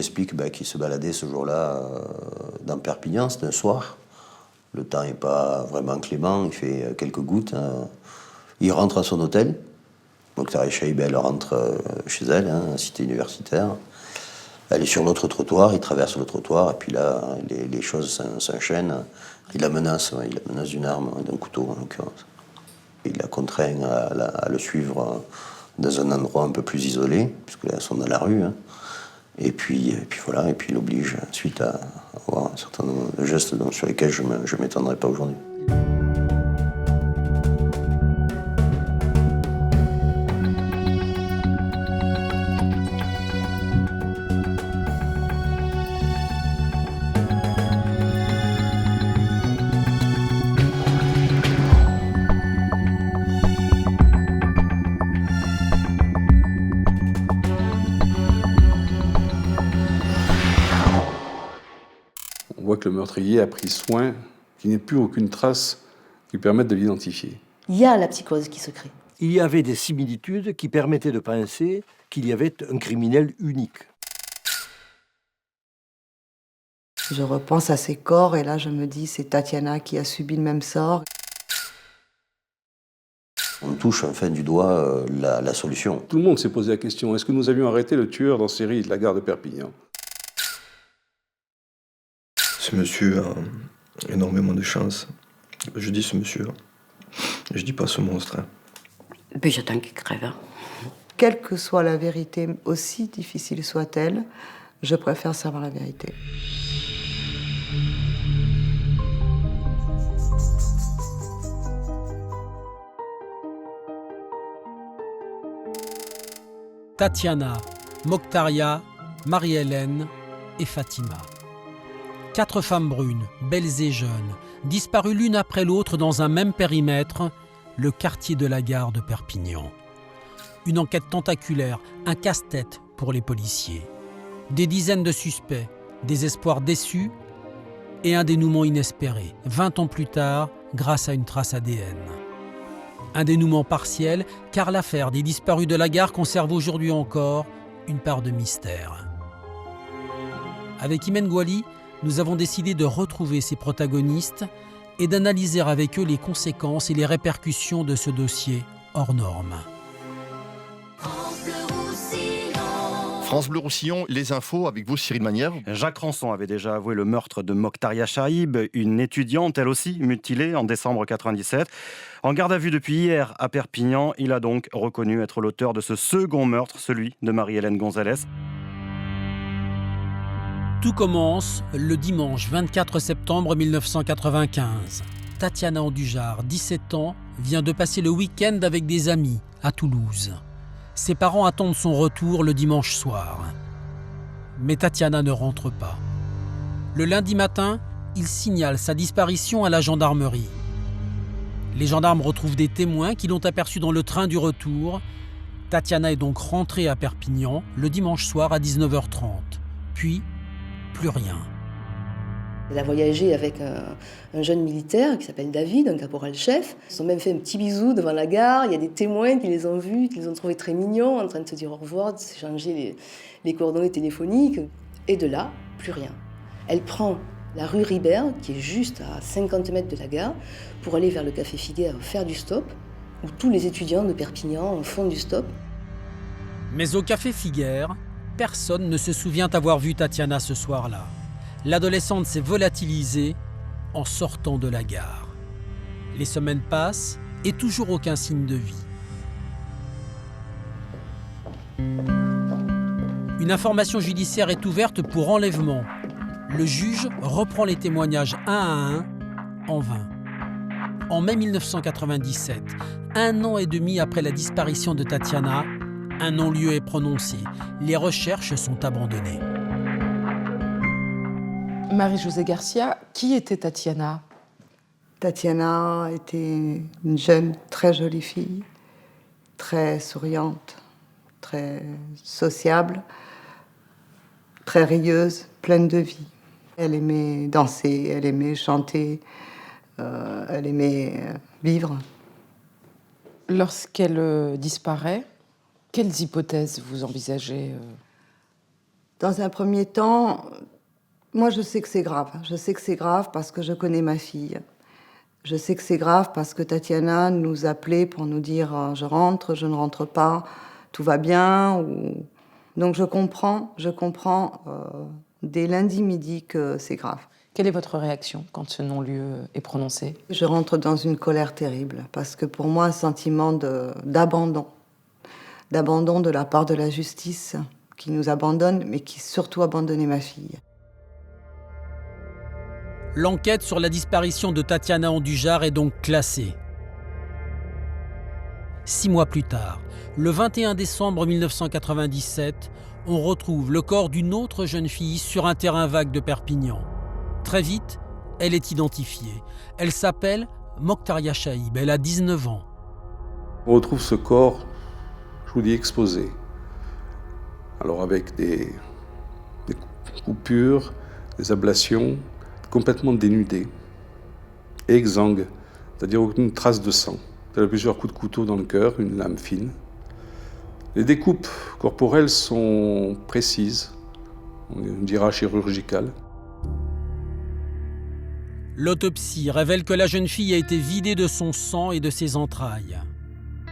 explique qu'il se baladait ce jour-là dans Perpignan, c'était un soir. Le temps n'est pas vraiment clément, il fait quelques gouttes. Il rentre à son hôtel. Mokhtaria Chaïb, elle rentre chez elle, cité universitaire. Elle est sur l'autre trottoir, il traverse le trottoir, et puis là, les choses s'enchaînent. Il la menace d'une arme, d'un couteau en l'occurrence. Il la contraint à le suivre dans un endroit un peu plus isolé, puisque là, elles sont dans la rue. Et puis voilà, et puis il l'oblige ensuite à avoir un certain nombre de gestes sur lesquels je ne m'étendrai pas aujourd'hui. On voit que le meurtrier a pris soin qu'il n'y ait plus aucune trace qui permette de l'identifier. Il y a la psychose qui se crée. Il y avait des similitudes qui permettaient de penser qu'il y avait un criminel unique. Je repense à ces corps et là je me dis c'est Tatiana qui a subi le même sort. On touche enfin du doigt la solution. Tout le monde s'est posé la question, est-ce que nous avions arrêté le tueur en série de la gare de Perpignan ? Ce monsieur a énormément de chance. Je dis ce monsieur, je dis pas ce monstre. Puis j'attends qu'il crève. Quelle que soit la vérité, aussi difficile soit-elle, je préfère savoir la vérité. Tatiana, Mokhtaria, Marie-Hélène et Fatima. 4 femmes brunes, belles et jeunes, disparues l'une après l'autre dans un même périmètre, le quartier de la gare de Perpignan. Une enquête tentaculaire, un casse-tête pour les policiers. Des dizaines de suspects, des espoirs déçus et un dénouement inespéré, 20 ans plus tard, grâce à une trace ADN. Un dénouement partiel, car l'affaire des disparus de la gare conserve aujourd'hui encore une part de mystère. Avec Imen Gouali, nous avons décidé de retrouver ces protagonistes et d'analyser avec eux les conséquences et les répercussions de ce dossier hors norme. France Bleu Roussillon, les infos avec vous, Cyril Manière. Jacques Ranson avait déjà avoué le meurtre de Mokhtaria Chaïb, une étudiante, elle aussi, mutilée en décembre 1997. En garde à vue depuis hier à Perpignan, il a donc reconnu être l'auteur de ce second meurtre, celui de Marie-Hélène Gonzalez. Tout commence le dimanche 24 septembre 1995. Tatiana Andujar, 17 ans, vient de passer le week-end avec des amis à Toulouse. Ses parents attendent son retour le dimanche soir. Mais Tatiana ne rentre pas. Le lundi matin, il signale sa disparition à la gendarmerie. Les gendarmes retrouvent des témoins qui l'ont aperçue dans le train du retour. Tatiana est donc rentrée à Perpignan le dimanche soir à 19h30. Puis, plus rien. Elle a voyagé avec un jeune militaire qui s'appelle David, un caporal-chef. Ils se sont même fait un petit bisou devant la gare. Il y a des témoins qui les ont vus, qui les ont trouvés très mignons, en train de se dire au revoir, de s'échanger les coordonnées téléphoniques. Et de là, plus rien. Elle prend la rue Ribert, qui est juste à 50 mètres de la gare, pour aller vers le café Figuère faire du stop, où tous les étudiants de Perpignan font du stop. Mais au café Figuère, personne ne se souvient avoir vu Tatiana ce soir-là. L'adolescente s'est volatilisée en sortant de la gare. Les semaines passent et toujours aucun signe de vie. Une information judiciaire est ouverte pour enlèvement. Le juge reprend les témoignages un à un, en vain. En mai 1997, 1 an et demi après la disparition de Tatiana, un non-lieu est prononcé. Les recherches sont abandonnées. Marie-Josée Garcia, qui était Tatiana ? Tatiana était une jeune, très jolie fille, très souriante, très sociable, très rieuse, pleine de vie. Elle aimait danser, elle aimait chanter, elle aimait vivre. Lorsqu'elle disparaît, quelles hypothèses vous envisagez ? Dans un premier temps, moi je sais que c'est grave. Je sais que c'est grave parce que je connais ma fille. Je sais que c'est grave parce que Tatiana nous appelait pour nous dire « je rentre, je ne rentre pas, tout va bien ». Donc je comprends dès lundi midi que c'est grave. Quelle est votre réaction quand ce non-lieu est prononcé? Je rentre dans une colère terrible parce que pour moi, un sentiment d'abandon de la part de la justice qui nous abandonne, mais qui surtout abandonnait ma fille. L'enquête sur la disparition de Tatiana Andujar est donc classée. 6 mois plus tard, le 21 décembre 1997, on retrouve le corps d'une autre jeune fille sur un terrain vague de Perpignan. Très vite, elle est identifiée. Elle s'appelle Mokhtaria Chaïb, elle a 19 ans. On retrouve ce corps, je vous dis, exposé. Alors avec des coupures, des ablations, complètement dénudé, exsangue, c'est-à-dire aucune trace de sang. Il y a plusieurs coups de couteau dans le cœur, une lame fine. Les découpes corporelles sont précises, on dira chirurgicales. L'autopsie révèle que la jeune fille a été vidée de son sang et de ses entrailles.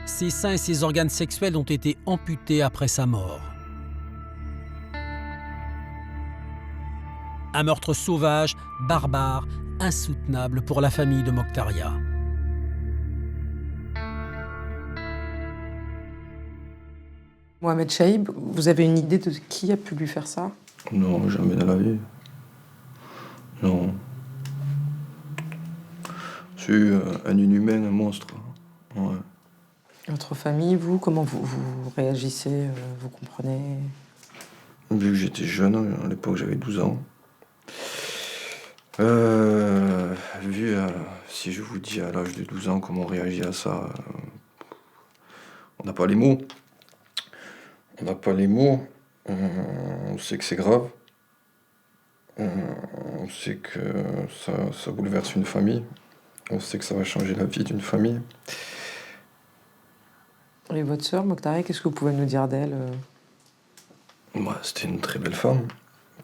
Ses seins et ses organes sexuels ont été amputés après sa mort. Un meurtre sauvage, barbare, insoutenable pour la famille de Mokhtaria. Mohamed Chaïb, vous avez une idée de qui a pu lui faire ça? Non, jamais dans la vie. Non. C'est un inhumain, un monstre. Ouais. Votre famille, vous, comment vous réagissez? Vous comprenez? Vu que j'étais jeune, à l'époque j'avais 12 ans. Si je vous dis à l'âge de 12 ans comment on réagit à ça, on n'a pas les mots. On n'a pas les mots. On sait que c'est grave. On sait que ça bouleverse une famille. On sait que ça va changer la vie d'une famille. Et votre sœur, Mokhtaria, qu'est-ce que vous pouvez nous dire d'elle? C'était une très belle femme.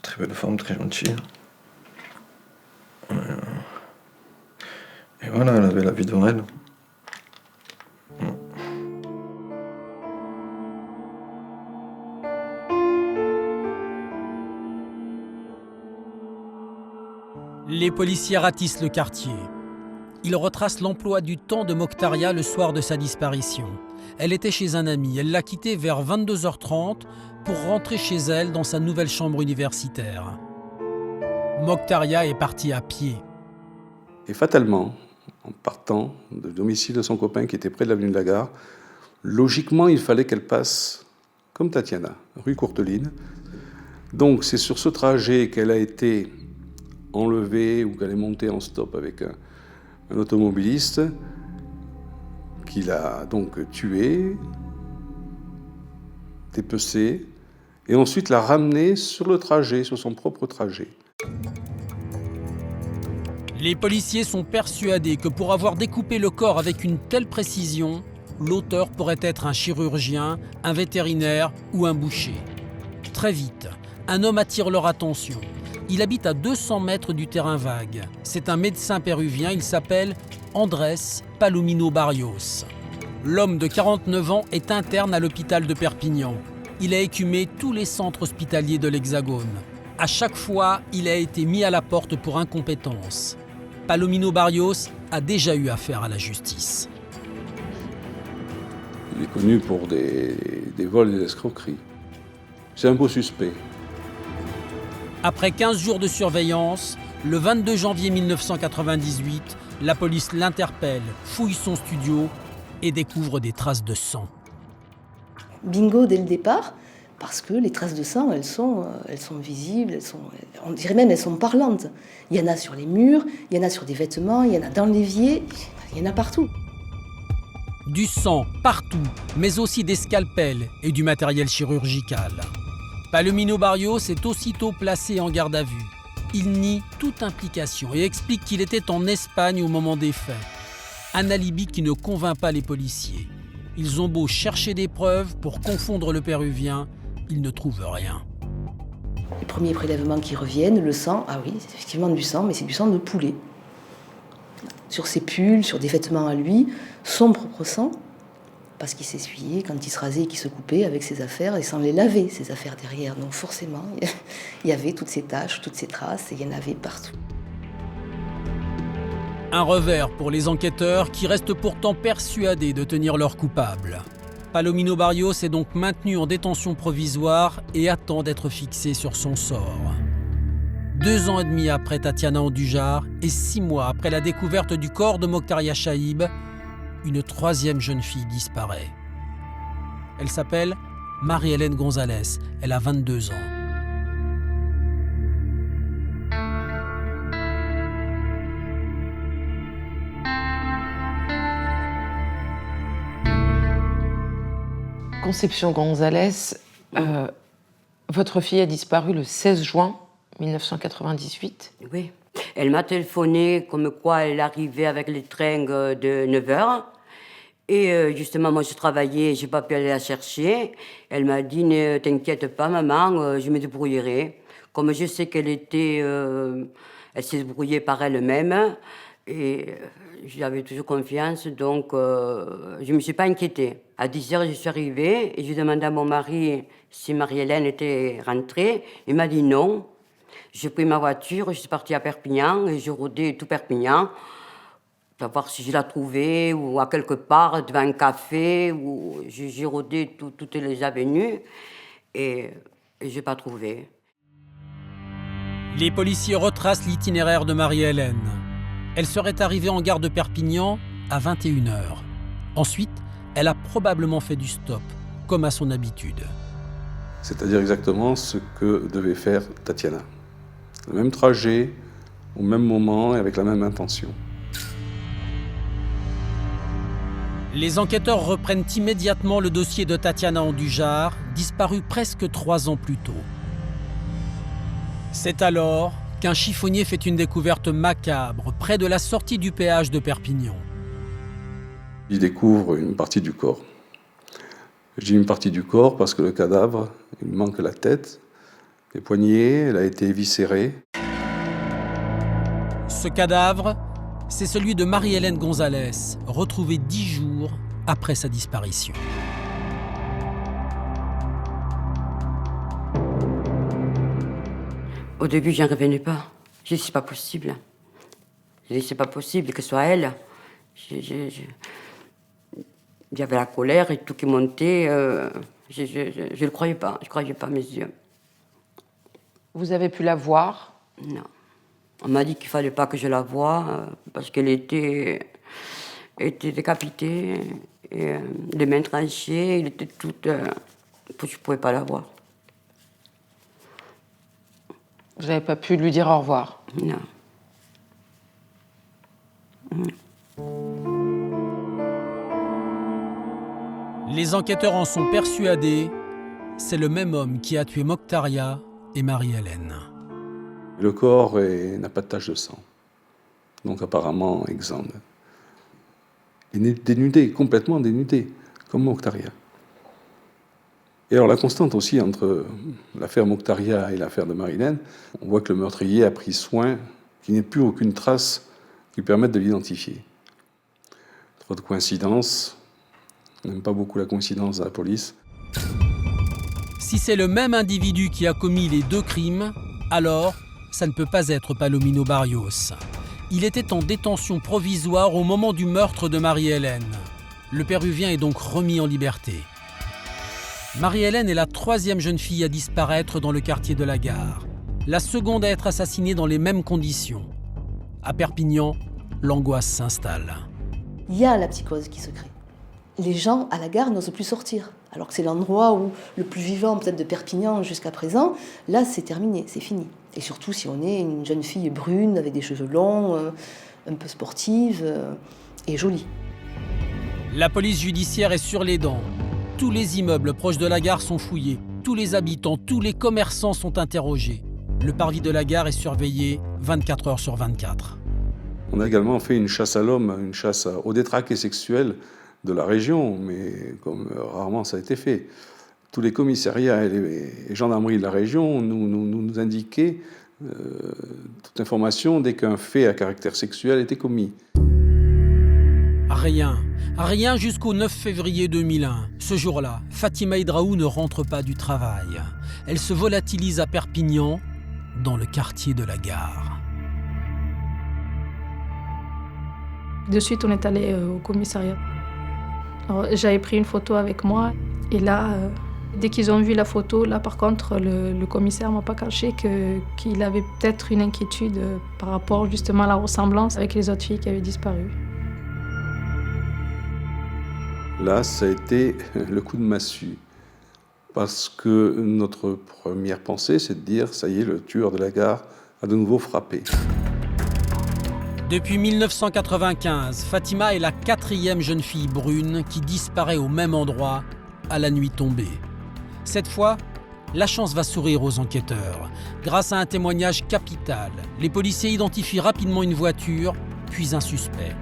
Très belle femme, très gentille. Et voilà, elle avait la vie devant elle. Les policiers ratissent le quartier. Ils retracent l'emploi du temps de Mokhtaria le soir de sa disparition. Elle était chez un ami. Elle l'a quitté vers 22h30 pour rentrer chez elle dans sa nouvelle chambre universitaire. Mokhtaria est partie à pied. Et fatalement, en partant du domicile de son copain qui était près de l'avenue de la Gare, logiquement, il fallait qu'elle passe, comme Tatiana, rue Courteline. Donc c'est sur ce trajet qu'elle a été enlevée ou qu'elle est montée en stop avec un automobiliste qui l'a donc tuée, dépecée, et ensuite l'a ramenée sur le trajet, sur son propre trajet. Les policiers sont persuadés que pour avoir découpé le corps avec une telle précision, l'auteur pourrait être un chirurgien, un vétérinaire ou un boucher. Très vite, un homme attire leur attention. Il habite à 200 mètres du terrain vague. C'est un médecin péruvien, il s'appelle Andrés Palomino Barrios. L'homme de 49 ans est interne à l'hôpital de Perpignan. Il a écumé tous les centres hospitaliers de l'Hexagone. À chaque fois, il a été mis à la porte pour incompétence. Palomino Barrios a déjà eu affaire à la justice. Il est connu pour des vols et des escroqueries. C'est un beau suspect. Après 15 jours de surveillance, le 22 janvier 1998, la police l'interpelle, fouille son studio et découvre des traces de sang. Bingo dès le départ, parce que les traces de sang, elles sont visibles, on dirait même elles sont parlantes. Il y en a sur les murs, il y en a sur des vêtements, il y en a dans l'évier, il y en a partout. Du sang partout, mais aussi des scalpels et du matériel chirurgical. Palomino Barrios est aussitôt placé en garde à vue. Il nie toute implication et explique qu'il était en Espagne au moment des faits. Un alibi qui ne convainc pas les policiers. Ils ont beau chercher des preuves pour confondre le Péruvien, ils ne trouvent rien. Les premiers prélèvements qui reviennent, le sang, ah oui, c'est effectivement du sang, mais c'est du sang de poulet. Sur ses pulls, sur des vêtements à lui, son propre sang, parce qu'il s'essuyait quand il se rasait et qu'il se coupait avec ses affaires, et sans les laver, ses affaires derrière. Donc forcément, il y avait toutes ces taches, toutes ces traces, et il y en avait partout. Un revers pour les enquêteurs qui restent pourtant persuadés de tenir leur coupable. Palomino Barrios est donc maintenu en détention provisoire et attend d'être fixé sur son sort. 2 ans et demi après Tatiana Andujar et 6 mois après la découverte du corps de Mokhtaria Chaïb, une 3e jeune fille disparaît. Elle s'appelle Marie-Hélène Gonzalez. Elle a 22 ans. Concepción González, votre fille a disparu le 16 juin 1998. Oui. Elle m'a téléphoné comme quoi elle arrivait avec le train de 9h. Et justement, moi, je travaillais, je n'ai pas pu aller la chercher. Elle m'a dit, ne t'inquiète pas, maman, je me débrouillerai. Comme je sais qu'elle était... elle s'est débrouillée par elle-même. Et j'avais toujours confiance, donc je ne me suis pas inquiétée. À 10h, je suis arrivée et j'ai demandé à mon mari si Marie-Hélène était rentrée. Il m'a dit non. J'ai pris ma voiture, je suis partie à Perpignan et j'ai rôdé tout Perpignan pour voir si je la trouvais ou à quelque part devant un café. Ou j'ai rôdé toutes les avenues et je n'ai pas trouvé. Les policiers retracent l'itinéraire de Marie-Hélène. Elle serait arrivée en gare de Perpignan à 21h. Ensuite, elle a probablement fait du stop, comme à son habitude. C'est-à-dire exactement ce que devait faire Tatiana. Le même trajet, au même moment et avec la même intention. Les enquêteurs reprennent immédiatement le dossier de Tatiana Andujar, disparue presque 3 ans plus tôt. C'est alors qu'un chiffonnier fait une découverte macabre près de la sortie du péage de Perpignan. Il découvre une partie du corps. Je dis une partie du corps parce que le cadavre, il manque la tête, les poignets, elle a été éviscérée. Ce cadavre, c'est celui de Marie-Hélène Gonzalez, retrouvée 10 jours après sa disparition. Au début, je n'en revenais pas. Je dis, c'est pas possible. Je dis, c'est pas possible que ce soit elle. Il y avait la colère et tout qui montait. Je ne le croyais pas. Je ne croyais pas à mes yeux. Vous avez pu la voir? Non. On m'a dit qu'il ne fallait pas que je la voie parce qu'elle était décapitée, et, les mains tranchées, elle était toute... je ne pouvais pas la voir. Vous n'avez pas pu lui dire au revoir? Non. Les enquêteurs en sont persuadés, c'est le même homme qui a tué Mokhtaria et Marie-Hélène. Le corps n'a pas de tache de sang, donc apparemment exsangue. Il est dénudé, complètement dénudé, comme Mokhtaria. Et alors la constante aussi entre l'affaire Mokhtaria et l'affaire de Marie-Hélène, on voit que le meurtrier a pris soin qu'il n'y ait plus aucune trace qui permette de l'identifier. Trop de coïncidences, on n'aime pas beaucoup la coïncidence à la police. Si c'est le même individu qui a commis les 2 crimes, alors ça ne peut pas être Palomino Barrios. Il était en détention provisoire au moment du meurtre de Marie-Hélène. Le Péruvien est donc remis en liberté. Marie-Hélène est la 3e jeune fille à disparaître dans le quartier de la Gare. La seconde à être assassinée dans les mêmes conditions. À Perpignan, l'angoisse s'installe. Il y a la psychose qui se crée. Les gens à la gare n'osent plus sortir. Alors que c'est l'endroit où le plus vivant peut-être de Perpignan jusqu'à présent, là c'est terminé, c'est fini. Et surtout si on est une jeune fille brune avec des cheveux longs, un peu sportive et jolie. La police judiciaire est sur les dents. Tous les immeubles proches de la gare sont fouillés. Tous les habitants, tous les commerçants sont interrogés. Le parvis de la gare est surveillé 24 heures sur 24. On a également fait une chasse à l'homme, une chasse aux détraqués sexuels de la région, mais comme rarement ça a été fait. tous les commissariats et les gendarmeries de la région nous indiquaient toute information dès qu'un fait à caractère sexuel était commis. Rien jusqu'au 9 février 2001. Ce jour-là, Fatima Hidraou ne rentre pas du travail. Elle se volatilise à Perpignan, dans le quartier de la Gare. De suite, on est allé au commissariat. Alors, j'avais pris une photo avec moi et là, dès qu'ils ont vu la photo, là par contre, le commissaire ne m'a pas caché qu'il avait peut-être une inquiétude par rapport justement à la ressemblance avec les autres filles qui avaient disparu. Là, ça a été le coup de massue. Parce que notre première pensée, c'est de dire, ça y est, le tueur de la Gare a de nouveau frappé. Depuis 1995, Fatima est la 4e jeune fille brune qui disparaît au même endroit à la nuit tombée. Cette fois, la chance va sourire aux enquêteurs. Grâce à un témoignage capital, les policiers identifient rapidement une voiture, puis un suspect.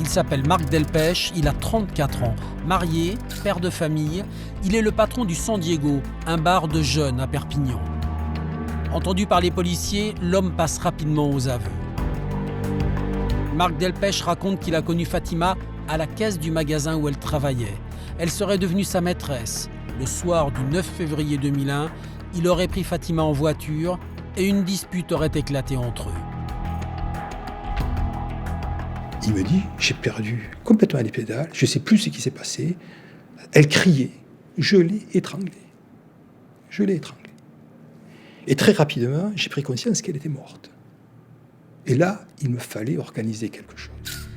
Il s'appelle Marc Delpech, il a 34 ans, marié, père de famille. Il est le patron du San Diego, un bar de jeunes à Perpignan. Entendu par les policiers, l'homme passe rapidement aux aveux. Marc Delpech raconte qu'il a connu Fatima à la caisse du magasin où elle travaillait. Elle serait devenue sa maîtresse. Le soir du 9 février 2001, il aurait pris Fatima en voiture et une dispute aurait éclaté entre eux. Il me dit, j'ai perdu complètement les pédales, je ne sais plus ce qui s'est passé. Elle criait, je l'ai étranglée. Je l'ai étranglée. Et très rapidement, j'ai pris conscience qu'elle était morte. Et là, il me fallait organiser quelque chose.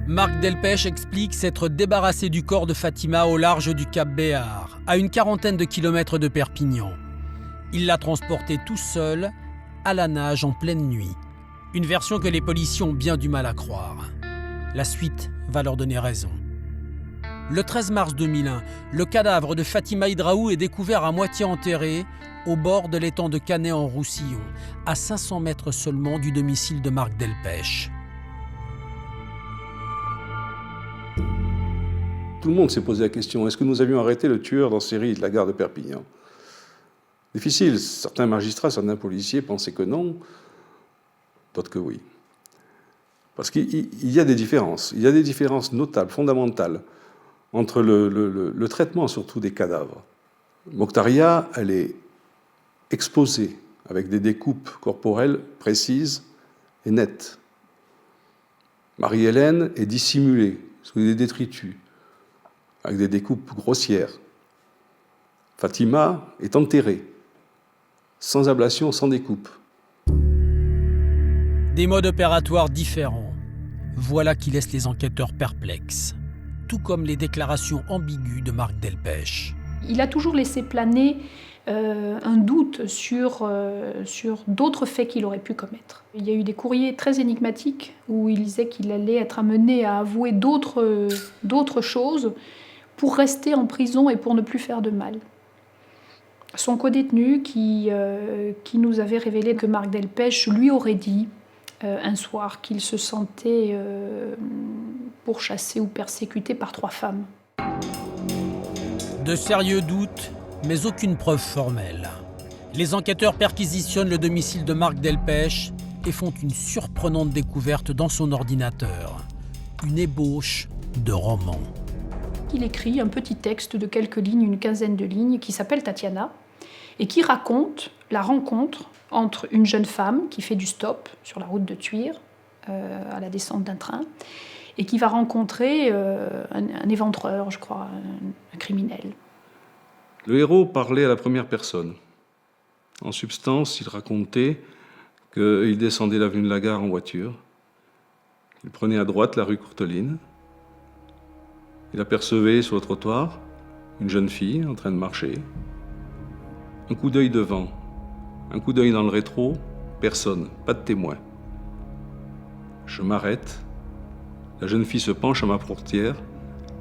Marc Delpech explique s'être débarrassé du corps de Fatima au large du Cap Béar, à une quarantaine de kilomètres de Perpignan. Il l'a transportée tout seul, à la nage en pleine nuit. Une version que les policiers ont bien du mal à croire. La suite va leur donner raison. Le 13 mars 2001, le cadavre de Fatima Hidraou est découvert à moitié enterré au bord de l'étang de Canet en Roussillon, à 500 mètres seulement du domicile de Marc Delpech. Tout le monde s'est posé la question, est-ce que nous avions arrêté le tueur en série de la gare de Perpignan? Difficile, certains magistrats, certains policiers pensaient que non, d'autres que oui. Parce qu'il y a des différences, notables, fondamentales, entre le traitement surtout des cadavres. Mokhtaria, elle est exposée avec des découpes corporelles précises et nettes. Marie-Hélène est dissimulée sous des détritus, avec des découpes grossières. Fatima est enterrée, sans ablation, sans découpe. Des modes opératoires différents. Voilà qui laisse les enquêteurs perplexes. Tout comme les déclarations ambiguës de Marc Delpech. Il a toujours laissé planer un doute sur d'autres faits qu'il aurait pu commettre. Il y a eu des courriers très énigmatiques où il disait qu'il allait être amené à avouer d'autres choses pour rester en prison et pour ne plus faire de mal. Son codétenu qui nous avait révélé que Marc Delpech lui aurait dit un soir qu'il se sentait pourchassé ou persécuté par 3 femmes. De sérieux doutes, mais aucune preuve formelle. Les enquêteurs perquisitionnent le domicile de Marc Delpech et font une surprenante découverte dans son ordinateur. Une ébauche de roman. Il écrit un petit texte de quelques lignes, une quinzaine de lignes, qui s'appelle Tatiana, et qui raconte la rencontre entre une jeune femme qui fait du stop sur la route de Thuir, à la descente d'un train, et qui va rencontrer un éventreur, je crois, un criminel. Le héros parlait à la première personne. En substance, il racontait qu'il descendait l'avenue de la Gare en voiture, il prenait à droite la rue Courteline, il apercevait sur le trottoir une jeune fille en train de marcher. Un coup d'œil devant, un coup d'œil dans le rétro, personne, pas de témoin. Je m'arrête, la jeune fille se penche à ma portière,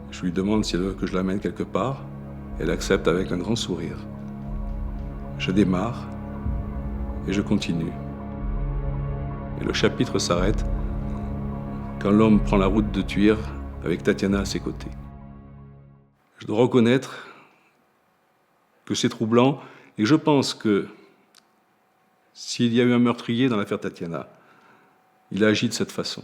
je lui demande si elle veut que je l'amène quelque part, elle accepte avec un grand sourire. Je démarre et je continue. Et le chapitre s'arrête quand l'homme prend la route de Thuir avec Tatiana à ses côtés. Je dois reconnaître que c'est troublant et je pense que s'il y a eu un meurtrier dans l'affaire Tatiana, il a agi de cette façon.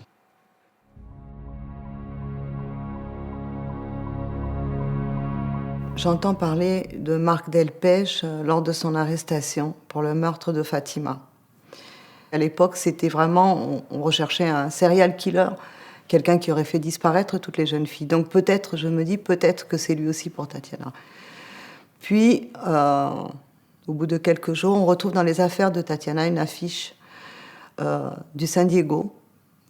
J'entends parler de Marc Delpech lors de son arrestation pour le meurtre de Fatima. À l'époque, c'était vraiment, on recherchait un serial killer, quelqu'un qui aurait fait disparaître toutes les jeunes filles. Donc peut-être, je me dis, peut-être que c'est lui aussi pour Tatiana. Puis, au bout de quelques jours, on retrouve dans les affaires de Tatiana une affiche du San Diego,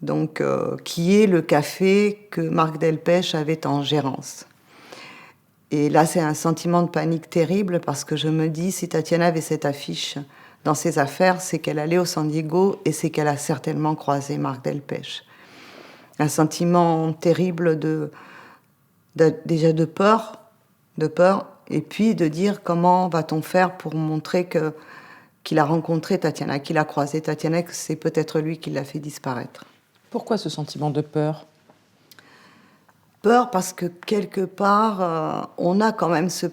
donc, qui est le café que Marc Delpech avait en gérance. Et là, c'est un sentiment de panique terrible parce que je me dis, si Tatiana avait cette affiche dans ses affaires, c'est qu'elle allait au San Diego et c'est qu'elle a certainement croisé Marc Delpech. Un sentiment terrible déjà de peur, et puis de dire comment va-t-on faire pour montrer qu'il a rencontré Tatiana, qu'il a croisé Tatiana, que c'est peut-être lui qui l'a fait disparaître. Pourquoi ce sentiment de peur ? Peur parce que quelque part, on a quand même ce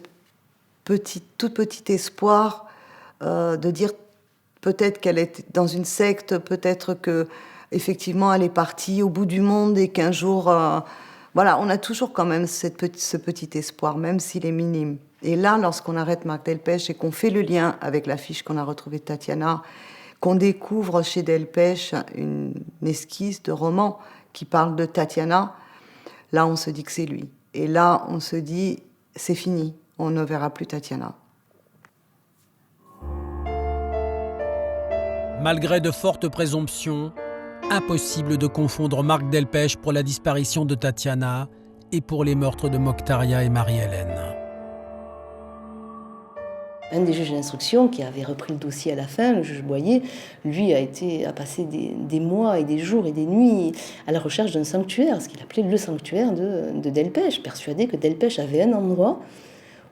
tout petit espoir de dire peut-être qu'elle est dans une secte, peut-être que effectivement elle est partie au bout du monde et qu'un jour, voilà, on a toujours quand même ce petit espoir, même s'il est minime. Et là, lorsqu'on arrête Marc Delpech et qu'on fait le lien avec l'affiche qu'on a retrouvée de Tatiana, qu'on découvre chez Delpech une esquisse de roman qui parle de Tatiana, là, on se dit que c'est lui. Et là, on se dit, c'est fini, on ne verra plus Tatiana. Malgré de fortes présomptions, impossible de confondre Marc Delpech pour la disparition de Tatiana et pour les meurtres de Mokhtaria et Marie-Hélène. Un des juges d'instruction qui avait repris le dossier à la fin, le juge Boyer, lui a passé des mois et des jours et des nuits à la recherche d'un sanctuaire, ce qu'il appelait le sanctuaire de Delpech, persuadé que Delpech avait un endroit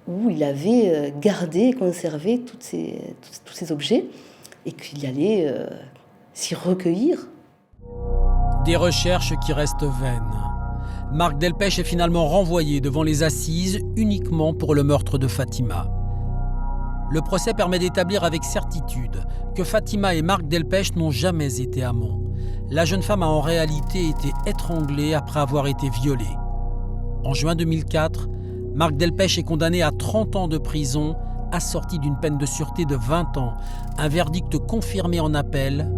où il avait gardé et conservé tous ces objets et qu'il allait s'y recueillir. Des recherches qui restent vaines. Marc Delpech est finalement renvoyé devant les assises uniquement pour le meurtre de Fatima. Le procès permet d'établir avec certitude que Fatima et Marc Delpech n'ont jamais été amants. La jeune femme a en réalité été étranglée après avoir été violée. En juin 2004, Marc Delpech est condamné à 30 ans de prison, assorti d'une peine de sûreté de 20 ans, un verdict confirmé en appel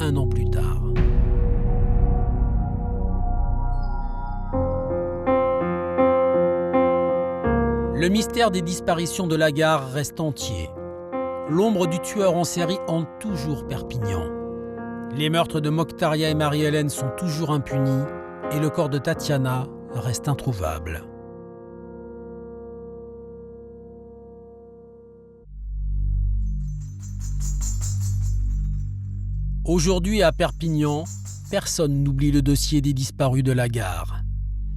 1 an plus tard. Le mystère des disparitions de la gare reste entier. L'ombre du tueur en série hante toujours Perpignan. Les meurtres de Mokhtaria et Marie-Hélène sont toujours impunis et le corps de Tatiana reste introuvable. Aujourd'hui à Perpignan, personne n'oublie le dossier des disparus de la gare.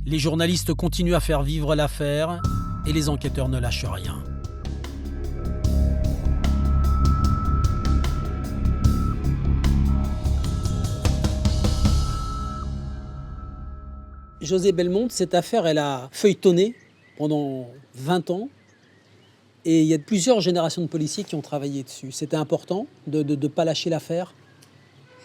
Les journalistes continuent à faire vivre l'affaire et les enquêteurs ne lâchent rien. José Belmonte, cette affaire, elle a feuilletonné pendant 20 ans. Et il y a plusieurs générations de policiers qui ont travaillé dessus. C'était important de ne pas lâcher l'affaire.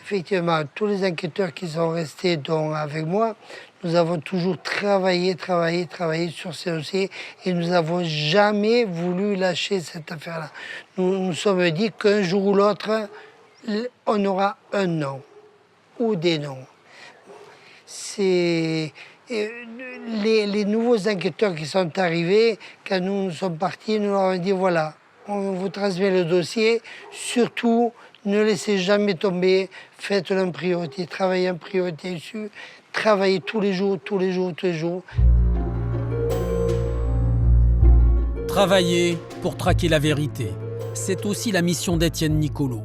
Effectivement, tous les enquêteurs qui sont restés donc, avec moi, nous avons toujours travaillé sur ces dossiers et nous n'avons jamais voulu lâcher cette affaire-là. Nous nous sommes dit qu'un jour ou l'autre, on aura un nom ou des noms. C'est les nouveaux enquêteurs qui sont arrivés, quand nous sommes partis, nous leur avons dit voilà, on vous transmet le dossier, surtout ne laissez jamais tomber, faites-le en priorité, travaillez en priorité dessus, travaillez tous les jours. Travailler pour traquer la vérité, c'est aussi la mission d'Étienne Nicolo.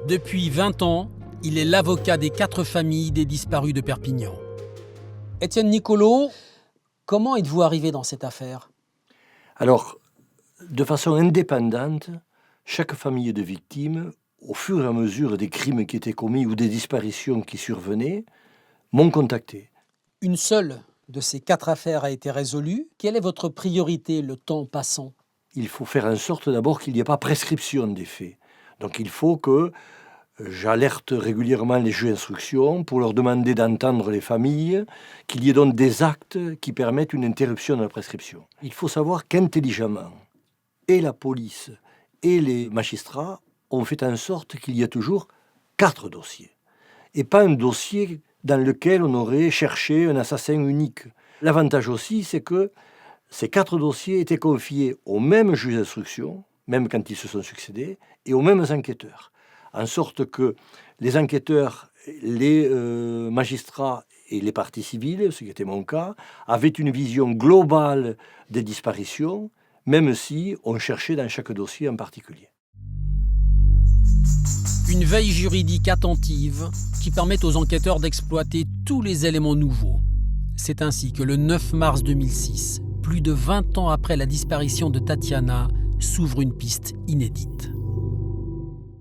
Depuis 20 ans, il est l'avocat des 4 familles des disparus de Perpignan. Étienne Nicolo, comment êtes-vous arrivé dans cette affaire ? Alors, de façon indépendante, chaque famille de victimes, au fur et à mesure des crimes qui étaient commis ou des disparitions qui survenaient, m'ont contacté. Une seule de ces 4 affaires a été résolu. Quelle est votre priorité le temps passant? Il faut faire en sorte d'abord qu'il n'y ait pas prescription des faits. Donc il faut que j'alerte régulièrement les juges d'instruction pour leur demander d'entendre les familles, qu'il y ait donc des actes qui permettent une interruption de la prescription. Il faut savoir qu'intelligemment, et la police et les magistrats ont fait en sorte qu'il y ait toujours 4 dossiers, et pas un dossier dans lequel on aurait cherché un assassin unique. L'avantage aussi, c'est que ces 4 dossiers étaient confiés aux mêmes juges d'instruction, même quand ils se sont succédés, et aux mêmes enquêteurs. En sorte que les enquêteurs, les magistrats et les parties civiles, ce qui était mon cas, avaient une vision globale des disparitions, même si on cherchait dans chaque dossier en particulier. Une veille juridique attentive qui permet aux enquêteurs d'exploiter tous les éléments nouveaux. C'est ainsi que le 9 mars 2006, plus de 20 ans après la disparition de Tatiana, s'ouvre une piste inédite.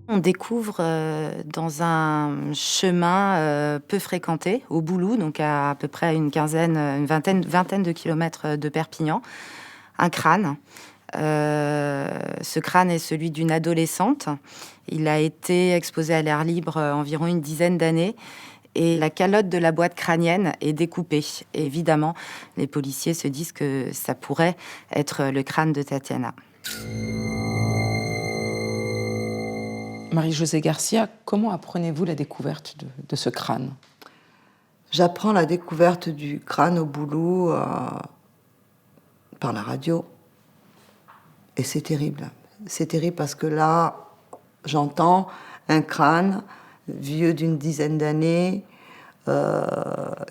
On découvre dans un chemin peu fréquenté, au Boulou, donc à peu près une vingtaine de kilomètres de Perpignan, un crâne. Ce crâne est celui d'une adolescente. Il a été exposé à l'air libre environ une dizaine d'années et la calotte de la boîte crânienne est découpée. Et évidemment, les policiers se disent que ça pourrait être le crâne de Tatiana. Marie-Josée Garcia, comment apprenez-vous la découverte de ce crâne? J'apprends la découverte du crâne au Boulou par la radio. Et c'est terrible. C'est terrible parce que là, j'entends un crâne vieux d'une dizaine d'années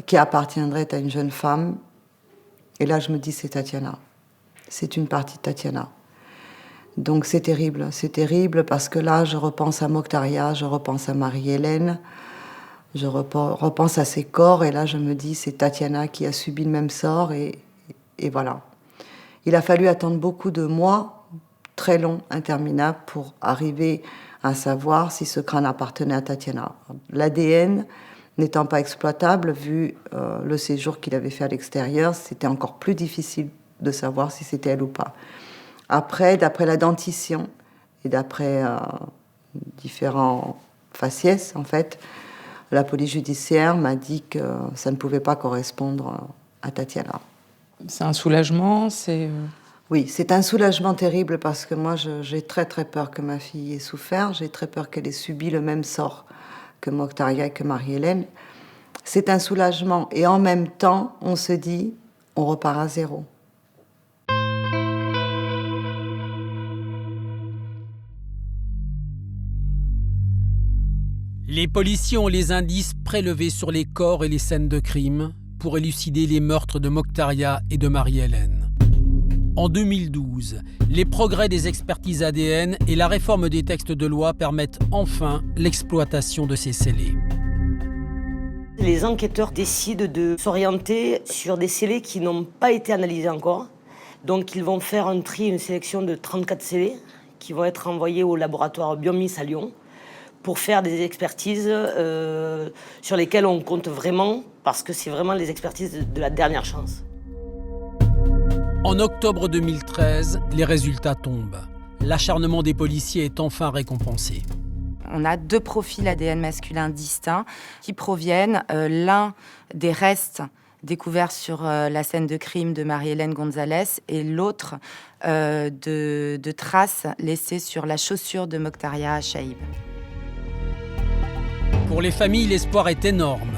qui appartiendrait à une jeune femme. Et là, je me dis, c'est Tatiana. C'est une partie de Tatiana. Donc c'est terrible parce que là, je repense à Mokhtaria, je repense à Marie-Hélène, je repense à ses corps, et là, je me dis, c'est Tatiana qui a subi le même sort, et voilà. Il a fallu attendre beaucoup de mois, très longs, interminables, pour arriver à savoir si ce crâne appartenait à Tatiana. L'ADN n'étant pas exploitable, vu le séjour qu'il avait fait à l'extérieur, c'était encore plus difficile de savoir si c'était elle ou pas. Après, d'après la dentition et d'après différents faciès, en fait, la police judiciaire m'a dit que ça ne pouvait pas correspondre à Tatiana. C'est un soulagement, Oui, c'est un soulagement terrible parce que moi, j'ai très très peur que ma fille ait souffert, j'ai très peur qu'elle ait subi le même sort que Mokhtaria et que Marie-Hélène. C'est un soulagement et en même temps, on se dit, on repart à zéro. Les policiers ont les indices prélevés sur les corps et les scènes de crime pour élucider les meurtres de Mokhtaria et de Marie-Hélène. En 2012, les progrès des expertises ADN et la réforme des textes de loi permettent enfin l'exploitation de ces scellés. Les enquêteurs décident de s'orienter sur des scellés qui n'ont pas été analysés encore. Donc ils vont faire un tri, une sélection de 34 scellés qui vont être envoyés au laboratoire Biomis à Lyon pour faire des expertises sur lesquelles on compte vraiment, parce que c'est vraiment les expertises de la dernière chance. En octobre 2013, les résultats tombent. L'acharnement des policiers est enfin récompensé. On a 2 profils ADN masculins distincts qui proviennent l'un des restes découverts sur la scène de crime de Marie-Hélène Gonzalez et l'autre de traces laissées sur la chaussure de Mokhtaria Chaïb. Pour les familles, l'espoir est énorme.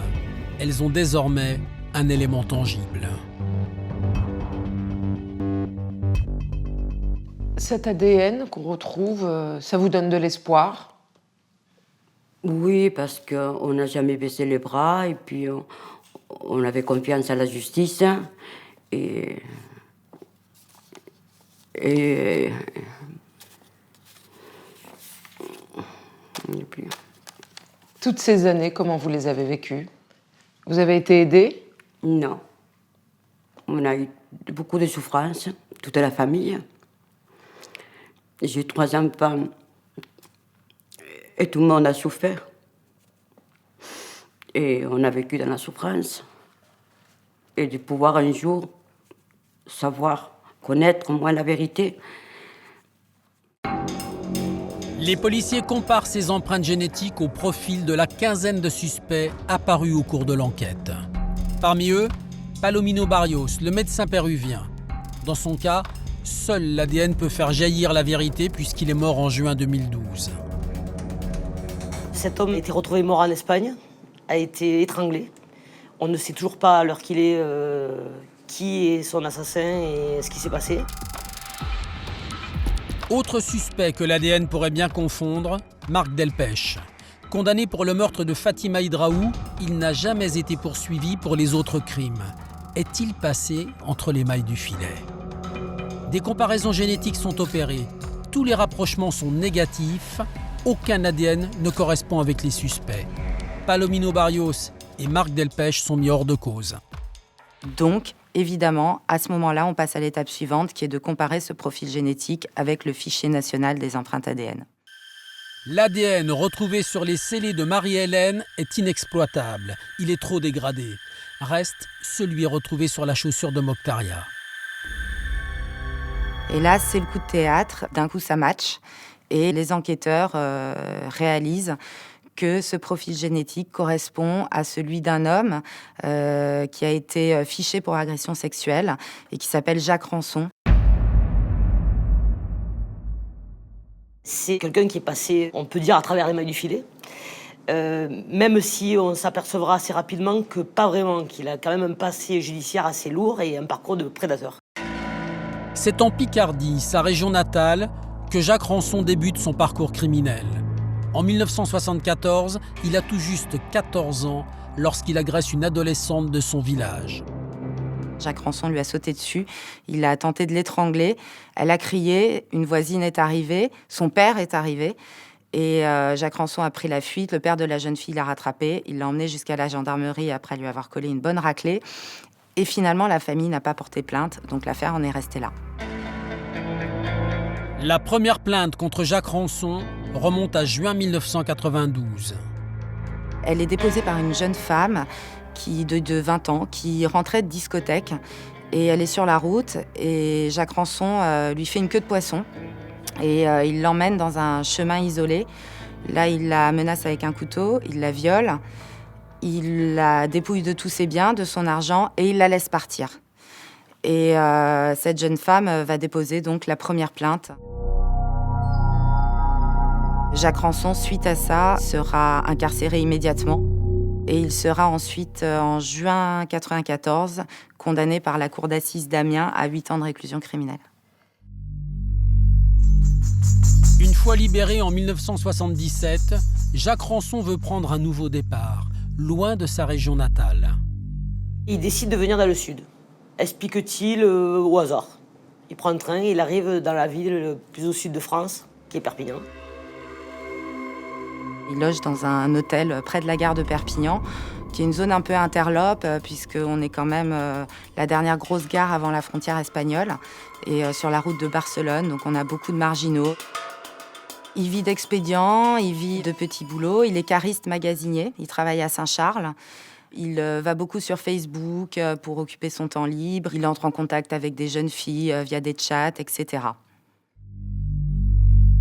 Elles ont désormais un élément tangible. Cet ADN qu'on retrouve, ça vous donne de l'espoir? Oui, parce qu'on n'a jamais baissé les bras et puis on avait confiance à la justice. Et puis... Toutes ces années, comment vous les avez vécues? Vous avez été aidée? Non. On a eu beaucoup de souffrances, toute la famille. J'ai 3 enfants et tout le monde a souffert. Et on a vécu dans la souffrance. et de pouvoir un jour savoir, connaître au moins la vérité. Les policiers comparent ces empreintes génétiques au profil de la quinzaine de suspects apparus au cours de l'enquête. Parmi eux, Palomino Barrios, le médecin péruvien. Dans son cas, seul l'ADN peut faire jaillir la vérité puisqu'il est mort en juin 2012. Cet homme a été retrouvé mort en Espagne, a été étranglé. On ne sait toujours pas à l'heure qu'il est qui est son assassin et ce qui s'est passé. Autre suspect que l'ADN pourrait bien confondre, Marc Delpech. Condamné pour le meurtre de Fatima Hidraou, il n'a jamais été poursuivi pour les autres crimes. Est-il passé entre les mailles du filet? Des comparaisons génétiques sont opérées. Tous les rapprochements sont négatifs. Aucun ADN ne correspond avec les suspects. Palomino Barrios et Marc Delpech sont mis hors de cause. Donc, évidemment, à ce moment-là, on passe à l'étape suivante, qui est de comparer ce profil génétique avec le fichier national des empreintes ADN. L'ADN retrouvé sur les scellés de Marie-Hélène est inexploitable. Il est trop dégradé. Reste celui retrouvé sur la chaussure de Mokhtaria. Et là, c'est le coup de théâtre. D'un coup, ça match. Et les enquêteurs réalisent que ce profil génétique correspond à celui d'un homme qui a été fiché pour agression sexuelle et qui s'appelle Jacques Rançon. C'est quelqu'un qui est passé, on peut dire, à travers les mailles du filet. Même si on s'apercevra assez rapidement que pas vraiment, qu'il a quand même un passé judiciaire assez lourd et un parcours de prédateur. C'est en Picardie, sa région natale, que Jacques Rançon débute son parcours criminel. En 1974, il a tout juste 14 ans lorsqu'il agresse une adolescente de son village. Jacques Rançon lui a sauté dessus, il a tenté de l'étrangler, elle a crié, une voisine est arrivée, son père est arrivé, et Jacques Rançon a pris la fuite, le père de la jeune fille l'a rattrapé, il l'a emmené jusqu'à la gendarmerie après lui avoir collé une bonne raclée, et finalement la famille n'a pas porté plainte, donc l'affaire en est restée là. La première plainte contre Jacques Rançon remonte à juin 1992. Elle est déposée par une jeune femme de 20 ans qui rentrait de discothèque et elle est sur la route et Jacques Rançon lui fait une queue de poisson et il l'emmène dans un chemin isolé. Là, il la menace avec un couteau, il la viole, il la dépouille de tous ses biens, de son argent et il la laisse partir. Et cette jeune femme va déposer donc la première plainte. Jacques Rançon, suite à ça, sera incarcéré immédiatement. Et il sera ensuite, en juin 1994, condamné par la cour d'assises d'Amiens à 8 ans de réclusion criminelle. Une fois libéré en 1977, Jacques Rançon veut prendre un nouveau départ, loin de sa région natale. Il décide de venir dans le sud. Explique-t-il au hasard. Il prend un train et il arrive dans la ville le plus au sud de France, qui est Perpignan. Il loge dans un hôtel près de la gare de Perpignan, qui est une zone un peu interlope, puisqu'on est quand même la dernière grosse gare avant la frontière espagnole, et sur la route de Barcelone, donc on a beaucoup de marginaux. Il vit d'expédients, il vit de petits boulots, il est cariste magasinier, il travaille à Saint-Charles. Il va beaucoup sur Facebook pour occuper son temps libre, il entre en contact avec des jeunes filles via des chats, etc.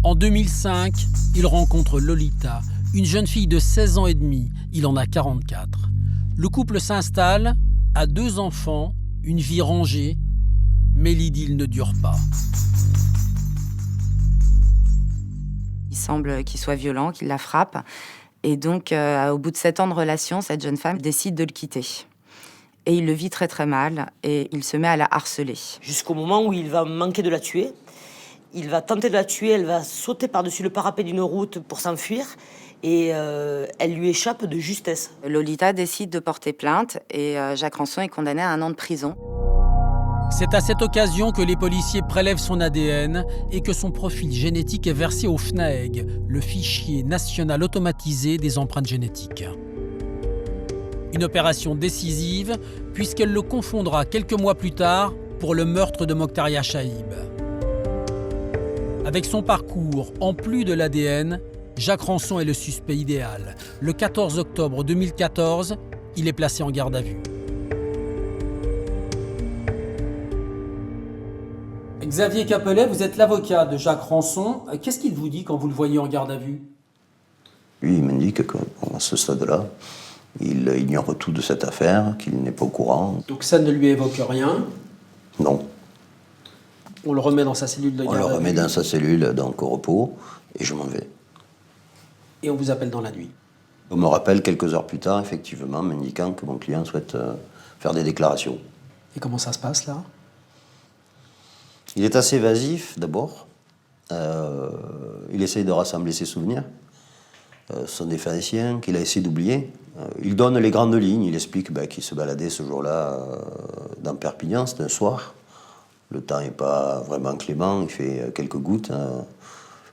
En 2005, il rencontre Lolita, une jeune fille de 16 ans et demi. Il en a 44. Le couple s'installe, a 2 enfants, une vie rangée, mais l'idylle ne dure pas. Il semble qu'il soit violent, qu'il la frappe. Et donc, au bout de 7 ans de relation, cette jeune femme décide de le quitter. Et il le vit très très mal et il se met à la harceler. Jusqu'au moment où il va manquer de la tuer. Il va tenter de la tuer, elle va sauter par-dessus le parapet d'une route pour s'enfuir et elle lui échappe de justesse. Lolita décide de porter plainte et Jacques Rançon est condamné à 1 an de prison. C'est à cette occasion que les policiers prélèvent son ADN et que son profil génétique est versé au FNAEG, le fichier national automatisé des empreintes génétiques. Une opération décisive puisqu'elle le confondra quelques mois plus tard pour le meurtre de Mokhtaria Chaïb. Avec son parcours, en plus de l'ADN, Jacques Rançon est le suspect idéal. Le 14 octobre 2014, il est placé en garde à vue. Xavier Capelet, vous êtes l'avocat de Jacques Rançon. Qu'est-ce qu'il vous dit quand vous le voyez en garde à vue? Lui, il m'indique qu'à ce stade-là, il ignore tout de cette affaire, qu'il n'est pas au courant. Donc ça ne lui évoque rien. Non. On le remet dans sa cellule de garde à vue. On le remet dans sa cellule, donc au repos, et je m'en vais. Et on vous appelle dans la nuit. On me rappelle quelques heures plus tard, effectivement, m'indiquant que mon client souhaite faire des déclarations. Et comment ça se passe, là? Il est assez évasif, d'abord. Il essaye de rassembler ses souvenirs. Ce sont des faits anciens qu'il a essayé d'oublier. Il donne les grandes lignes. Il explique qu'il se baladait ce jour-là dans Perpignan. C'est un soir. Le temps n'est pas vraiment clément. Il fait quelques gouttes.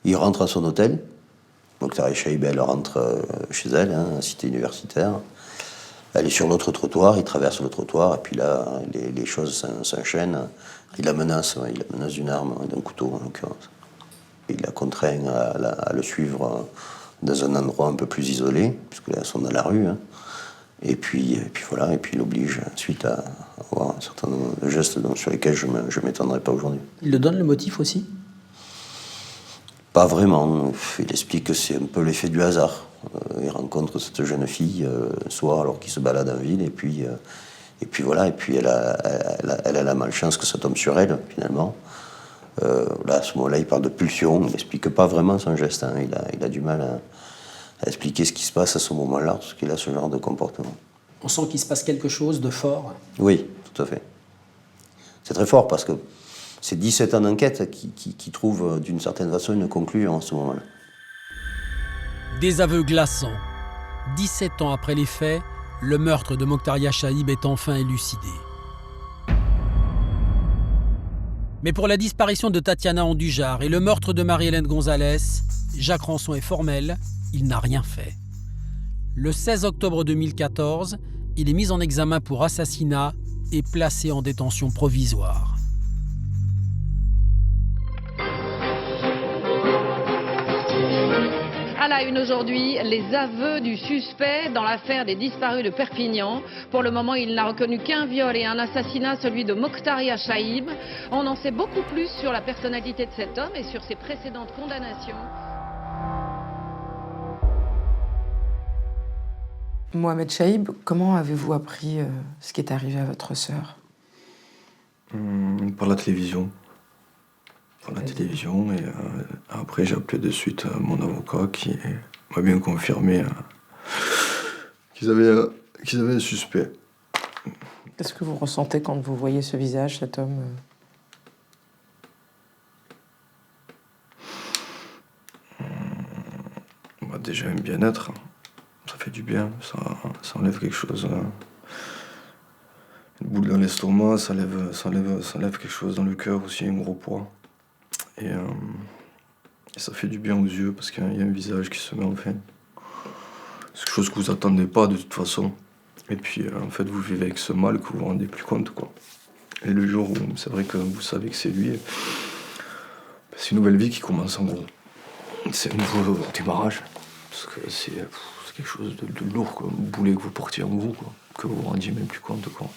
Il rentre à son hôtel. Mokhtaria Chaïb, elle rentre chez elle, cité universitaire. Elle est sur l'autre trottoir, il traverse le trottoir, et puis là, les choses s'enchaînent. Il la menace d'une arme, d'un couteau en l'occurrence. Il la contraint à le suivre dans un endroit un peu plus isolé, puisque là, elles sont dans la rue. Et puis voilà, et puis il l'oblige ensuite à avoir un certain nombre de gestes sur lesquels je ne m'étendrai pas aujourd'hui. Il le donne le motif aussi? Pas vraiment. Il explique que c'est un peu l'effet du hasard. Il rencontre cette jeune fille un soir alors qu'il se balade en ville, et puis voilà, et puis elle a la malchance que ça tombe sur elle, finalement. Là, à ce moment-là, il parle de pulsion. Il n'explique pas vraiment son geste. Il a du mal à expliquer ce qui se passe à ce moment-là, parce qu'il a ce genre de comportement. On sent qu'il se passe quelque chose de fort. Oui, tout à fait. C'est très fort, parce que c'est 17 ans d'enquête qui trouvent d'une certaine façon une conclusion en ce moment-là. Des aveux glaçants. 17 ans après les faits, le meurtre de Mokhtaria Chaïb est enfin élucidé. Mais pour la disparition de Tatiana Andujar et le meurtre de Marie-Hélène Gonzalez, Jacques Rançon est formel, il n'a rien fait. Le 16 octobre 2014, il est mis en examen pour assassinat et placé en détention provisoire. À la une aujourd'hui, les aveux du suspect dans l'affaire des disparus de Perpignan. Pour le moment, il n'a reconnu qu'un viol et un assassinat, celui de Mokhtaria Chaïb. On en sait beaucoup plus sur la personnalité de cet homme et sur ses précédentes condamnations. Mohamed Chaïb, comment avez-vous appris ce qui est arrivé à votre sœur? Par la télévision. Par la télévision, et après j'ai appelé de suite mon avocat qui m'a bien confirmé qu'ils avaient un suspect. Qu'est-ce que vous ressentez quand vous voyez ce visage, cet homme? Déjà un bien-être, ça fait du bien, ça enlève quelque chose. Une boule dans l'estomac, ça enlève quelque chose dans le cœur aussi, un gros poids. Et ça fait du bien aux yeux parce qu'il y a un visage qui se met enfin. C'est quelque chose que vous attendez pas de toute façon. Et puis en fait vous vivez avec ce mal que vous vous rendez plus compte, quoi. Et le jour où c'est vrai que vous savez que c'est lui, c'est une nouvelle vie qui commence en gros. C'est un nouveau démarrage. Parce que c'est quelque chose de lourd, quoi. Un boulet que vous portiez en vous, quoi. Que vous vous rendiez même plus compte, quoi.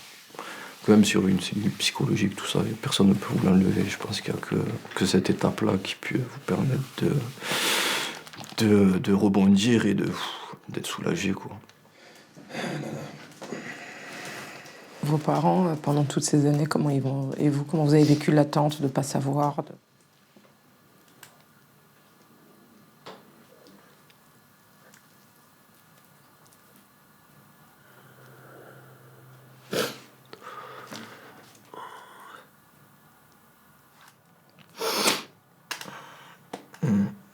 Même sur une cellule psychologique, tout ça, personne ne peut vous l'enlever. Je pense qu'il n'y a que cette étape-là qui peut vous permettre de rebondir et d'être soulagé, quoi. Vos parents, pendant toutes ces années, comment ils vont? Et vous, comment vous avez vécu l'attente de ne pas savoir?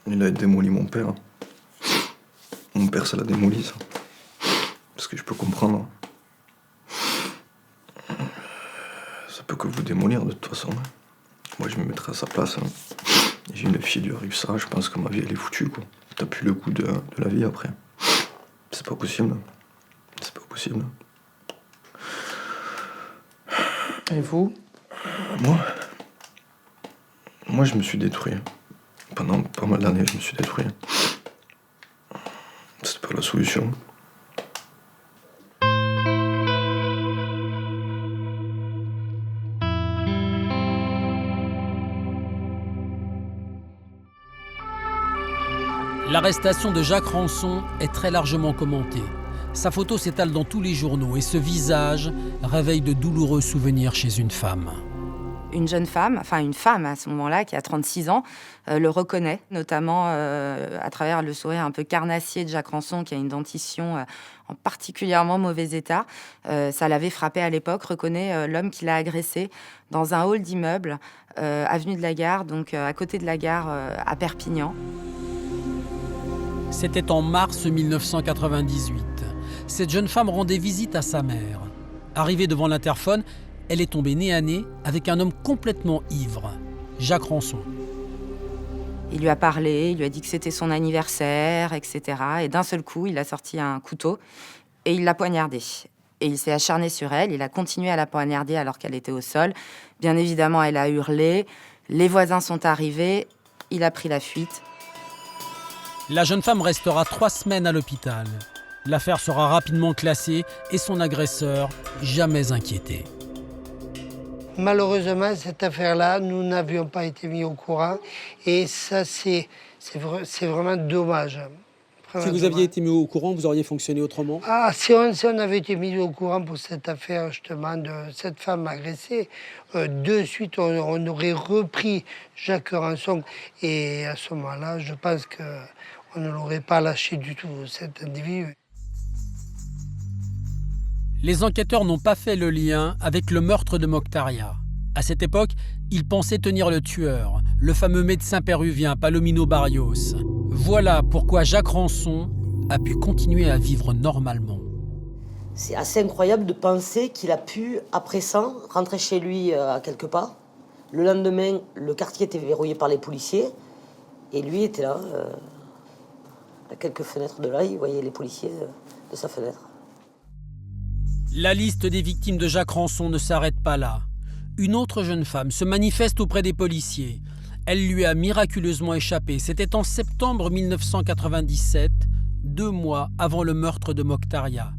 Il a démoli mon père. Mon père, ça l'a démoli, ça. Parce que je peux comprendre. Ça peut que vous démolir, de toute façon. Moi, je me mettrais à sa place. J'ai une fille, lui arrive ça, je pense que ma vie, elle est foutue, quoi. T'as plus le goût de la vie après. C'est pas possible. C'est pas possible. Et vous? Moi, je me suis détruit. Pendant pas mal d'années, je me suis détruit. C'était pas la solution. L'arrestation de Jacques Rançon est très largement commentée. Sa photo s'étale dans tous les journaux et ce visage réveille de douloureux souvenirs chez une femme. Une jeune femme, enfin une femme à ce moment-là, qui a 36 ans, le reconnaît, notamment à travers le sourire un peu carnassier de Jacques Rançon, qui a une dentition en particulièrement mauvais état. Ça l'avait frappé à l'époque, reconnaît l'homme qui l'a agressé dans un hall d'immeuble, avenue de la Gare, donc à côté de la gare à Perpignan. C'était en mars 1998. Cette jeune femme rendait visite à sa mère. Arrivée devant l'interphone, elle est tombée nez à nez avec un homme complètement ivre, Jacques Rançon. Il lui a parlé, il lui a dit que c'était son anniversaire, etc. Et d'un seul coup, il a sorti un couteau et il l'a poignardée. Et il s'est acharné sur elle, il a continué à la poignarder alors qu'elle était au sol. Bien évidemment, elle a hurlé, les voisins sont arrivés, il a pris la fuite. La jeune femme restera 3 semaines à l'hôpital. L'affaire sera rapidement classée et son agresseur jamais inquiété. Malheureusement, cette affaire-là, nous n'avions pas été mis au courant. Et ça, c'est vraiment dommage. Si vous aviez été mis au courant, vous auriez fonctionné autrement? Ah, si on avait été mis au courant pour cette affaire, justement, de cette femme agressée, de suite, on aurait repris Jacques Rançon. Et à ce moment-là, je pense qu'on ne l'aurait pas lâché du tout, cet individu. Les enquêteurs n'ont pas fait le lien avec le meurtre de Mokhtaria. À cette époque, ils pensaient tenir le tueur, le fameux médecin péruvien Palomino Barrios. Voilà pourquoi Jacques Rançon a pu continuer à vivre normalement. C'est assez incroyable de penser qu'il a pu, après ça, rentrer chez lui à quelques pas. Le lendemain, le quartier était verrouillé par les policiers. Et lui était là, à quelques fenêtres de là, il voyait les policiers de sa fenêtre. La liste des victimes de Jacques Rançon ne s'arrête pas là. Une autre jeune femme se manifeste auprès des policiers. Elle lui a miraculeusement échappé. C'était en septembre 1997, 2 mois avant le meurtre de Mokhtaria.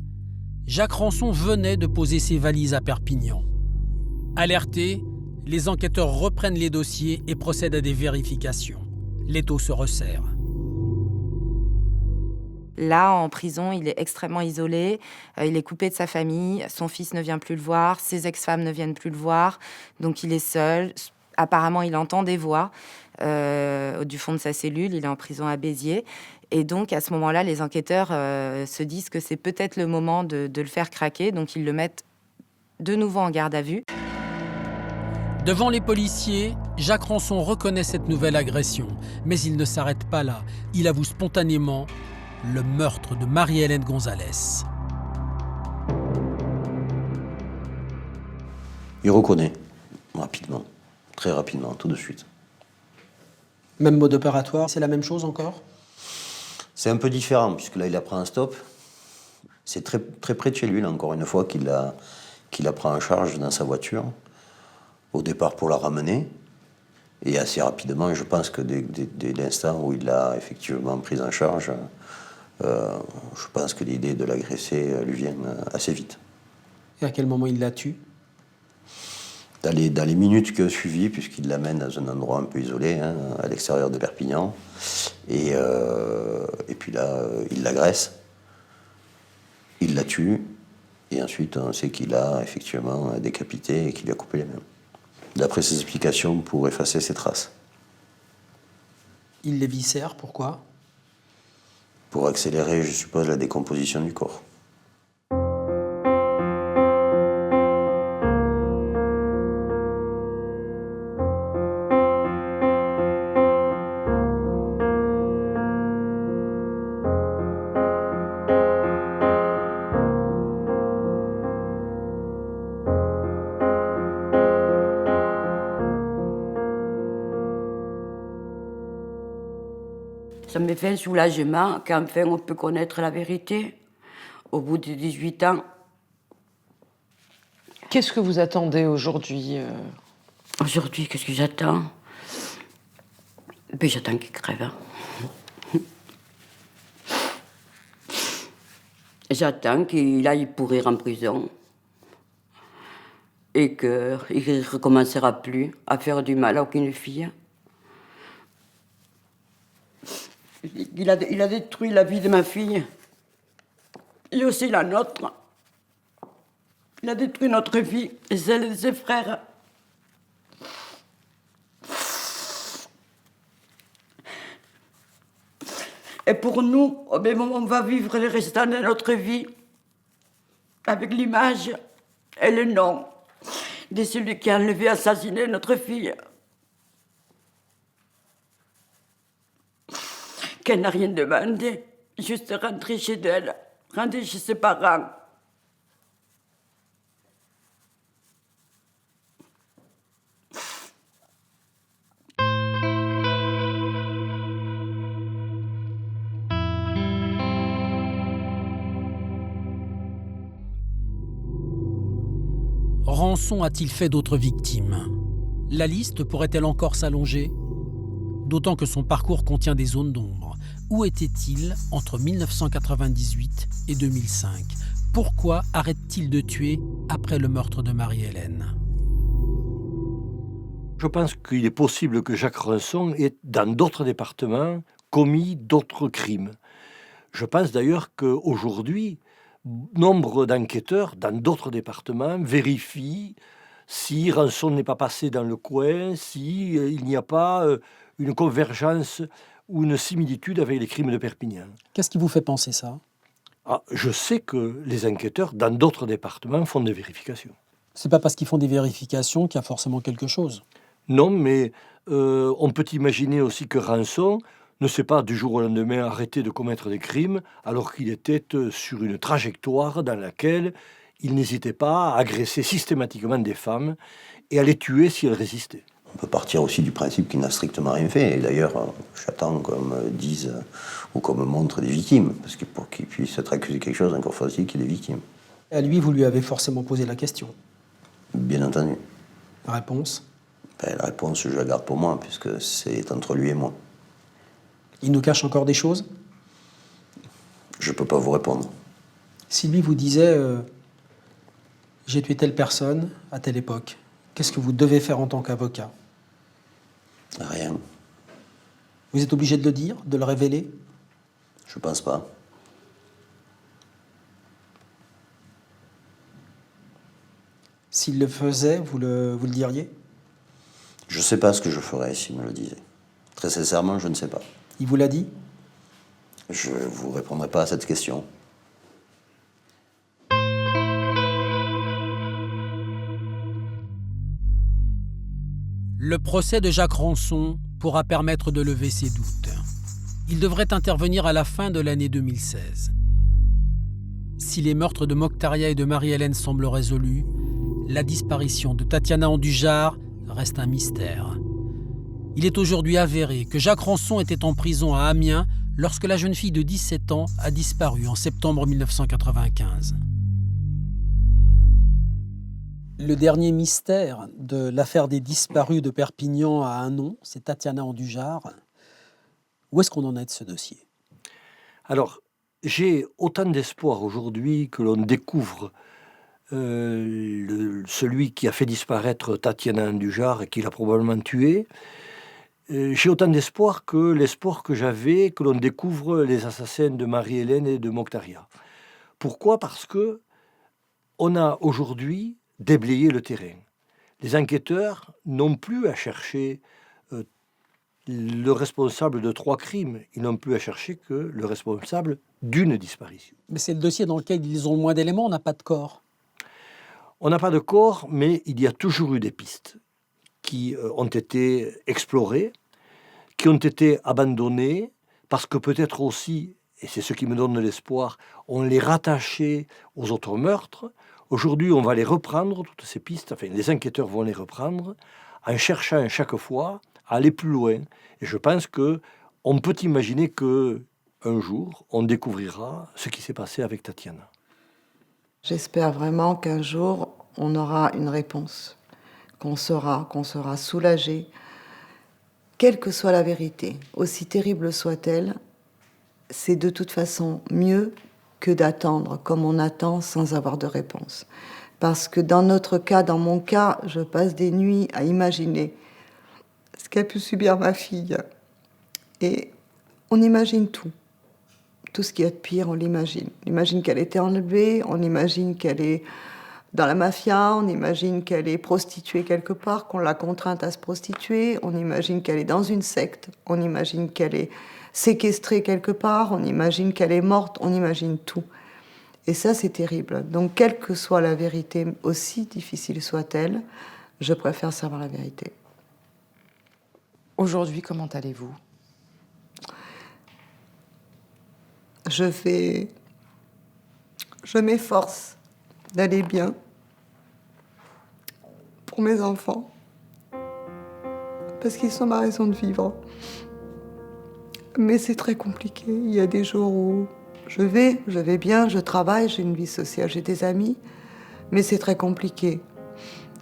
Jacques Rançon venait de poser ses valises à Perpignan. Alertés, les enquêteurs reprennent les dossiers et procèdent à des vérifications. L'étau se resserre. Là, en prison, il est extrêmement isolé, il est coupé de sa famille, son fils ne vient plus le voir, ses ex-femmes ne viennent plus le voir, donc il est seul. Apparemment, il entend des voix du fond de sa cellule, il est en prison à Béziers. Et donc, à ce moment-là, les enquêteurs se disent que c'est peut-être le moment de le faire craquer, donc ils le mettent de nouveau en garde à vue. Devant les policiers, Jacques Rançon reconnaît cette nouvelle agression. Mais il ne s'arrête pas là. Il avoue spontanément le meurtre de Marie-Hélène Gonzalez. Il reconnaît rapidement, très rapidement, tout de suite. Même mode opératoire, c'est la même chose encore? C'est un peu différent, puisque là, il a pris un stop. C'est très, très près de chez lui, là, encore une fois, qu'il la pris en charge dans sa voiture, au départ pour la ramener. Et assez rapidement, je pense que dès l'instant où il l'a effectivement prise en charge, je pense que l'idée de l'agresser lui vient assez vite. Et à quel moment il la tue? Dans les minutes qui ont suivi, puisqu'il l'amène dans un endroit un peu isolé, hein, à l'extérieur de Perpignan. Et puis là, il l'agresse, il la tue, et ensuite on sait qu'il a effectivement décapité et qu'il lui a coupé les mains. D'après ses explications, pour effacer ses traces. Il les viscère, pourquoi? Pour accélérer, je suppose, la décomposition du corps. Ça me fait un soulagement qu'enfin on peut connaître la vérité au bout de 18 ans. Qu'est-ce que vous attendez aujourd'hui Aujourd'hui, qu'est-ce que j'attends? Ben, j'attends qu'il crève. J'attends qu'il aille pourrir en prison et qu'il ne recommencera plus à faire du mal à aucune fille. Il a détruit la vie de ma fille et aussi la nôtre. Il a détruit notre vie et celle de ses frères. Et pour nous, on va vivre le restant de notre vie avec l'image et le nom de celui qui a enlevé et assassiné notre fille. Qu'elle n'a rien demandé, juste rentrer chez elle, rentrer chez ses parents. Rançon a-t-il fait d'autres victimes? La liste pourrait-elle encore s'allonger? D'autant que son parcours contient des zones d'ombre. Où était-il entre 1998 et 2005? Pourquoi arrête-t-il de tuer après le meurtre de Marie-Hélène? Je pense qu'il est possible que Jacques Rançon ait, dans d'autres départements, commis d'autres crimes. Je pense d'ailleurs qu'aujourd'hui, nombre d'enquêteurs dans d'autres départements vérifient si Rançon n'est pas passé dans le coin, si il n'y a pas une convergence ou une similitude avec les crimes de Perpignan. Qu'est-ce qui vous fait penser ça? Je sais que les enquêteurs dans d'autres départements font des vérifications. C'est pas parce qu'ils font des vérifications qu'il y a forcément quelque chose. Non, mais on peut imaginer aussi que Rançon ne s'est pas du jour au lendemain arrêté de commettre des crimes alors qu'il était sur une trajectoire dans laquelle il n'hésitait pas à agresser systématiquement des femmes et à les tuer si elles résistaient. On peut partir aussi du principe qu'il n'a strictement rien fait. Et d'ailleurs, j'attends qu'on me dise ou qu'on me montre des victimes. Parce que pour qu'il puisse être accusé de quelque chose, encore faut-il qu'il y ait des victimes. À lui, vous lui avez forcément posé la question. Bien entendu. La réponse? La réponse, je la garde pour moi, puisque c'est entre lui et moi. Il nous cache encore des choses? Je ne peux pas vous répondre. Si lui vous disait j'ai tué telle personne à telle époque, qu'est-ce que vous devez faire en tant qu'avocat? Rien. Vous êtes obligé de le dire, de le révéler? Je pense pas. S'il le faisait, vous le diriez? Je ne sais pas ce que je ferais s'il me le disait. Très sincèrement, je ne sais pas. Il vous l'a dit? Je ne vous répondrai pas à cette question. Le procès de Jacques Rançon pourra permettre de lever ses doutes. Il devrait intervenir à la fin de l'année 2016. Si les meurtres de Mokhtaria et de Marie-Hélène semblent résolus, la disparition de Tatiana Andujar reste un mystère. Il est aujourd'hui avéré que Jacques Rançon était en prison à Amiens lorsque la jeune fille de 17 ans a disparu en septembre 1995. Le dernier mystère de l'affaire des disparus de Perpignan a un nom, c'est Tatiana Andujar. Où est-ce qu'on en est de ce dossier? Alors, j'ai autant d'espoir aujourd'hui que l'on découvre celui qui a fait disparaître Tatiana Andujar et qui l'a probablement tuée. J'ai autant d'espoir que l'espoir que j'avais que l'on découvre les assassins de Marie-Hélène et de Mokhtaria. Pourquoi? Parce que on a aujourd'hui déblayé le terrain. Les enquêteurs n'ont plus à chercher le responsable de 3 crimes. Ils n'ont plus à chercher que le responsable d'une disparition. Mais c'est le dossier dans lequel ils ont le moins d'éléments, on n'a pas de corps. On n'a pas de corps, mais il y a toujours eu des pistes qui ont été explorées, qui ont été abandonnées, parce que peut-être aussi, et c'est ce qui me donne de l'espoir, on les rattachait aux autres meurtres. Aujourd'hui, on va les reprendre, toutes ces pistes, enfin les enquêteurs vont les reprendre, en cherchant chaque fois à aller plus loin. Et je pense qu'on peut imaginer qu'un jour, on découvrira ce qui s'est passé avec Tatiana. J'espère vraiment qu'un jour, on aura une réponse, qu'on sera soulagé, quelle que soit la vérité, aussi terrible soit-elle, c'est de toute façon mieux que d'attendre comme on attend sans avoir de réponse. Parce que dans notre cas, dans mon cas, je passe des nuits à imaginer ce qu'a pu subir ma fille. Et On imagine tout. Tout ce qu'il y a de pire, on l'imagine. On imagine qu'elle était enlevée, on imagine qu'elle est dans la mafia, on imagine qu'elle est prostituée quelque part, qu'on l'a contrainte à se prostituer, on imagine qu'elle est dans une secte, on imagine qu'elle est séquestrée quelque part, on imagine qu'elle est morte, on imagine tout. Et ça, c'est terrible. Donc, quelle que soit la vérité, aussi difficile soit-elle, je préfère savoir la vérité. Aujourd'hui, comment allez-vous ? Je m'efforce d'aller bien pour mes enfants, parce qu'ils sont ma raison de vivre. Mais c'est très compliqué. Il y a des jours où je vais bien, je travaille, j'ai une vie sociale, j'ai des amis, mais c'est très compliqué.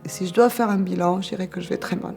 Et si je dois faire un bilan, je dirais que je vais très mal.